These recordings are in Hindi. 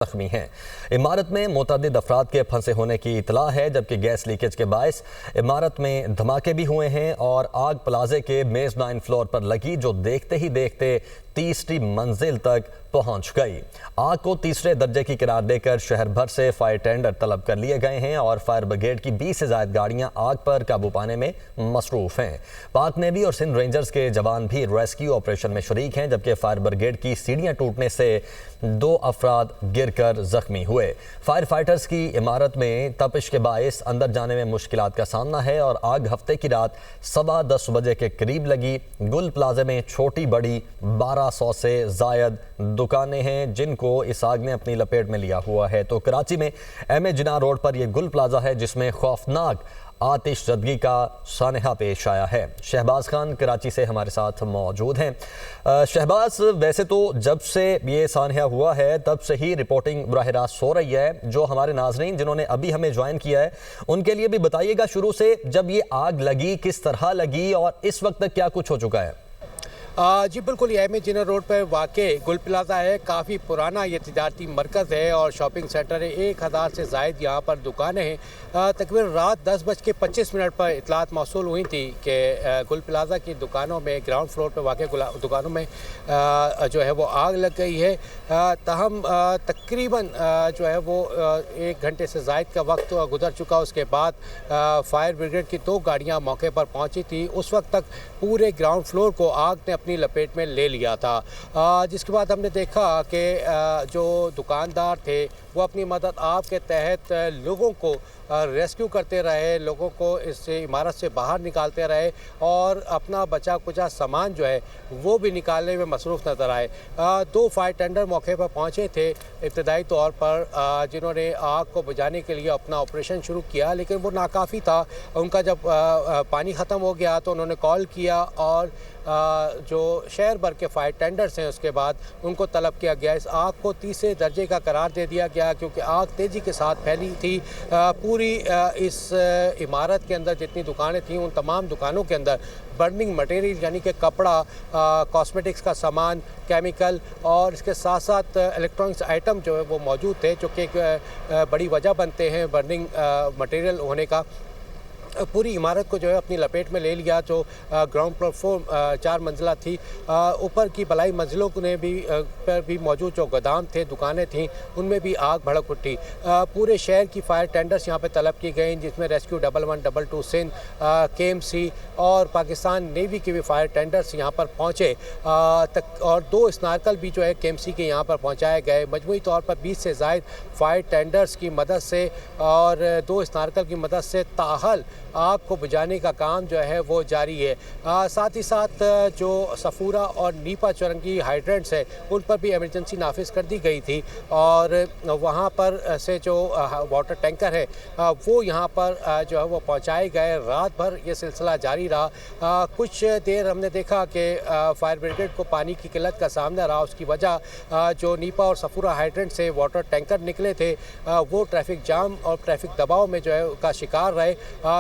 जख्मी हैं। इमारत में मुतअद्दिद अफराद के फंसे होने की इतला है, जबकि गैस लीकेज के बायस इमारत में धमाके भी हुए हैं और आग प्लाजे के मेज़नाइन फ्लोर पर लगी, जो देखते ही देखते तीसरी मंजिल तक पहुंच गई। आग को तीसरे दर्जे की करार देकर शहर भर से फायर टेंडर तलब कर लिए गए हैं और फायर ब्रिगेड की 20 से ज़ायद गाड़ियां आग पर काबू पाने में मसरूफ हैं। पाक नेवी और सिंध रेंजर्स के जवान भी रेस्क्यू ऑपरेशन में शरीक हैं, जबकि फायर ब्रिगेड की सीढ़ियां टूटने से 2 अफराद गिरकर जख्मी हुए। फायर फाइटर्स की इमारत में तपिश के बायस अंदर जाने में मुश्किलात का सामना है और आग हफ्ते की रात 10:15 बजे के करीब लगी। गुल प्लाजे में छोटी बड़ी 1200 से जायद दुकानें हैं, जिनको इस आग ने अपनी लपेट में लिया हुआ है। तो कराची में एम जिना रोड पर यह गुल प्लाजा है, जिसमें खौफनाक आतिशज़दगी का सानहा पेश आया है। शहबाज खान कराची से हमारे साथ मौजूद हैं। शहबाज, वैसे तो जब से ये सानहा हुआ है तब से ही रिपोर्टिंग बराह रास्त हो रही है। जो हमारे नाजरीन जिन्होंने अभी हमें ज्वाइन किया है, उनके लिए भी बताइएगा शुरू से जब ये आग लगी किस तरह लगी और इस वक्त तक क्या कुछ हो चुका है। जी बिल्कुल, ये एम जिना रोड पर वाक़ गुल प्लाजा है। काफ़ी पुराना ये तिजारती मरकज़ है और शॉपिंग सेंटर है। 1000 से ज़ायद यहाँ पर दुकानें हैं। तकरीबन रात 10:25 पर इतलात मौसूल हुई थी कि गुल प्लाजा की दुकानों में, ग्राउंड फ्लोर पर वाक़ दुकानों में जो है वो आग लग गई है। ताहम तकरीबन जो है वो 1 घंटे से ज़ायद का वक्त गुजर चुका। उसके बाद फायर ब्रिगेड की 2 गाड़ियाँ मौके पर पहुँची थी। उस वक्त तक पूरे ग्राउंड फ्लोर को आग ने अपनी लपेट में ले लिया था, जिसके बाद हमने देखा कि जो दुकानदार थे वो अपनी मदद आप के तहत लोगों को रेस्क्यू करते रहे, लोगों को इस इमारत से बाहर निकालते रहे और अपना बचा कुचा सामान जो है वो भी निकालने में मसरूफ़ नज़र आए। 2 फायर टेंडर मौके पर पहुँचे थे इब्तदाई तौर पर, जिन्होंने आग को बुझाने के लिए अपना ऑपरेशन शुरू किया, लेकिन वो नाकाफ़ी था। उनका जब पानी ख़त्म हो गया तो उन्होंने कॉल किया और जो शहर भर के फायर टेंडर्स हैं उसके बाद उनको तलब किया गया। इस आग को तीसरे दर्जे का करार दे दिया गया, क्योंकि आग तेज़ी के साथ फैली थी। पूरी इस इमारत के अंदर जितनी दुकानें थीं उन तमाम दुकानों के अंदर बर्निंग मटेरियल यानी कि कपड़ा, कॉस्मेटिक्स का सामान, केमिकल और इसके साथ साथ इलेक्ट्रॉनिक्स आइटम जो है वो मौजूद थे, जो कि एक बड़ी वजह बनते हैं बर्निंग मटेरियल होने का। पूरी इमारत को जो है अपनी लपेट में ले लिया। जो ग्राउंड प्लेटफॉर्म 4 मंजिला थी, ऊपर की बलाई मंजिलों ने भी पर भी मौजूद जो गोदाम थे, दुकानें थीं, उनमें भी आग भड़क उठी। पूरे शहर की फायर टेंडर्स यहाँ पे तलब की गई, जिसमें रेस्क्यू 1112 सिंध, KMC और पाकिस्तान नेवी के भी फायर टेंडर्स यहाँ पर पहुँचे और 2 स्नार्कल भी जो है KMC के यहाँ पर पहुँचाए गए। मजमूई तौर पर 20 से ज़ायद फायर टेंडर्स की मदद से और 2 स्नार्कल की मदद से ताहल आग को बुझाने का काम जो है वो जारी है। साथ ही साथ जो सफूरा और नीपा चौरंगी हाइड्रेंट्स है उन पर भी इमरजेंसी नाफिज कर दी गई थी और वहाँ पर से जो वाटर टैंकर है वो यहाँ पर जो है वो पहुँचाए गए। रात भर ये सिलसिला जारी रहा। कुछ देर हमने देखा कि फायर ब्रिगेड को पानी की किल्लत का सामना रहा। उसकी वजह जो नीपा और सफूरा हाइड्रेंट से वाटर टैंकर निकले थे वो ट्रैफिक जाम और ट्रैफिक दबाव में जो है का शिकार रहे,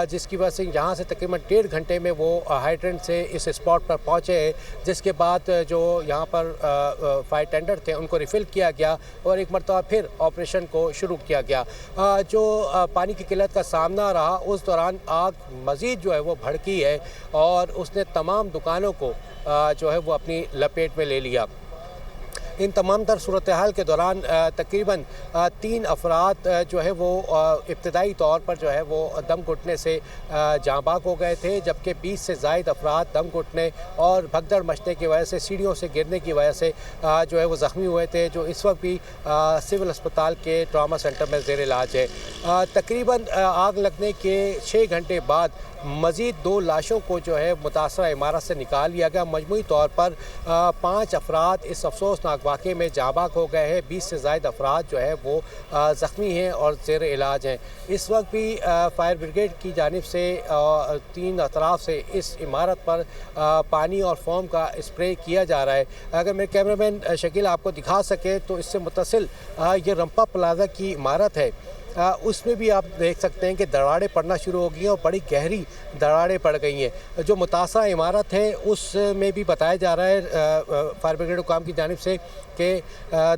जिसकी वजह से यहाँ से तकरीबन 1.5 घंटे में वो हाइड्रेंट से इस स्पॉट पर पहुँचे, जिसके बाद जो यहाँ पर फायर टेंडर थे उनको रिफ़िल किया गया और एक मरतबा फिर ऑपरेशन को शुरू किया गया। जो पानी की किल्लत का सामना रहा उस दौरान आग मज़ीद जो है वो भड़की है और उसने तमाम दुकानों को जो है वो अपनी लपेट में ले लिया। इन तमाम तर सूरत हाल के दौरान तकरीबन 3 अफराद जो है वो इब्तदाई तौर पर जो है वो दम घुटने से जाँ बाग हो गए थे, जबकि 20 से ज़ायद अफराद दम घुटने और भगदड़ मचने की वजह से, सीढ़ियों से गिरने की वजह से जो है वो ज़ख्मी हुए थे, जो इस वक्त भी सिविल अस्पताल के ट्रामा सेंटर में ज़ेर इलाज है। तकरीबन आग लगने के 6 घंटे बाद मज़ीद 2 लाशों को जो है मुतासरा इमारत से निकाल लिया गया। मजमूई तौर पर 5 अफराद इस अफसोसनाक वाक़े में जाँ बाग हो गए हैं। 20 से ज़ायद अफराद जो है वो ज़ख्मी हैं और ज़ेर इलाज हैं। इस वक्त भी फायर ब्रिगेड की जानिब से 3 अतराफ़ से इस इमारत पर पानी और फोम का स्प्रे किया जा रहा है। अगर मेरे कैमरामैन शकील आपको दिखा सके तो इससे मुत्तसिल ये रंपा प्लाजा की इमारत है। उसमें भी आप देख सकते हैं कि दरारें पड़ना शुरू हो गई हैं और बड़ी गहरी दरारें पड़ गई हैं। जो मुतासरा इमारत है उसमें भी बताया जा रहा है फायर ब्रिगेड हुकाम की जानिब से कि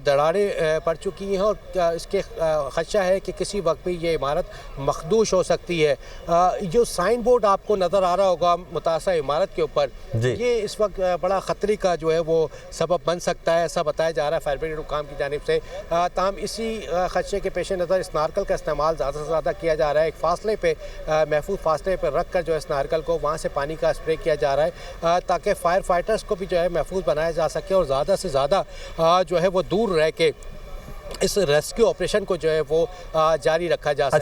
दरारें पड़ चुकी हैं और इसके ख़दशा है कि किसी वक्त भी ये इमारत मखदूश हो सकती है। जो साइन बोर्ड आपको नज़र आ रहा होगा मुतासरा इमारत के ऊपर, ये इस वक्त बड़ा ख़तरे का जो है वो सबब बन सकता है, ऐसा बताया जा रहा है फायर ब्रिगेड हुकाम की जानिब से। ताहम इसी ख़दशे के पेश नज़र स्नारकल का इस्तेमाल ज़्यादा से ज़्यादा किया जा रहा है। एक फासले पे महफूज फासले पर रख कर जो है स्नारकल को वहाँ से पानी का स्प्रे किया जा रहा है ताकि फायर फाइटर्स को भी जो है महफूज बनाया जा सके और ज़्यादा से ज़्यादा जो है वो दूर रह के इस रेस्क्यू ऑपरेशन को जो है वो जारी रखा जा सके।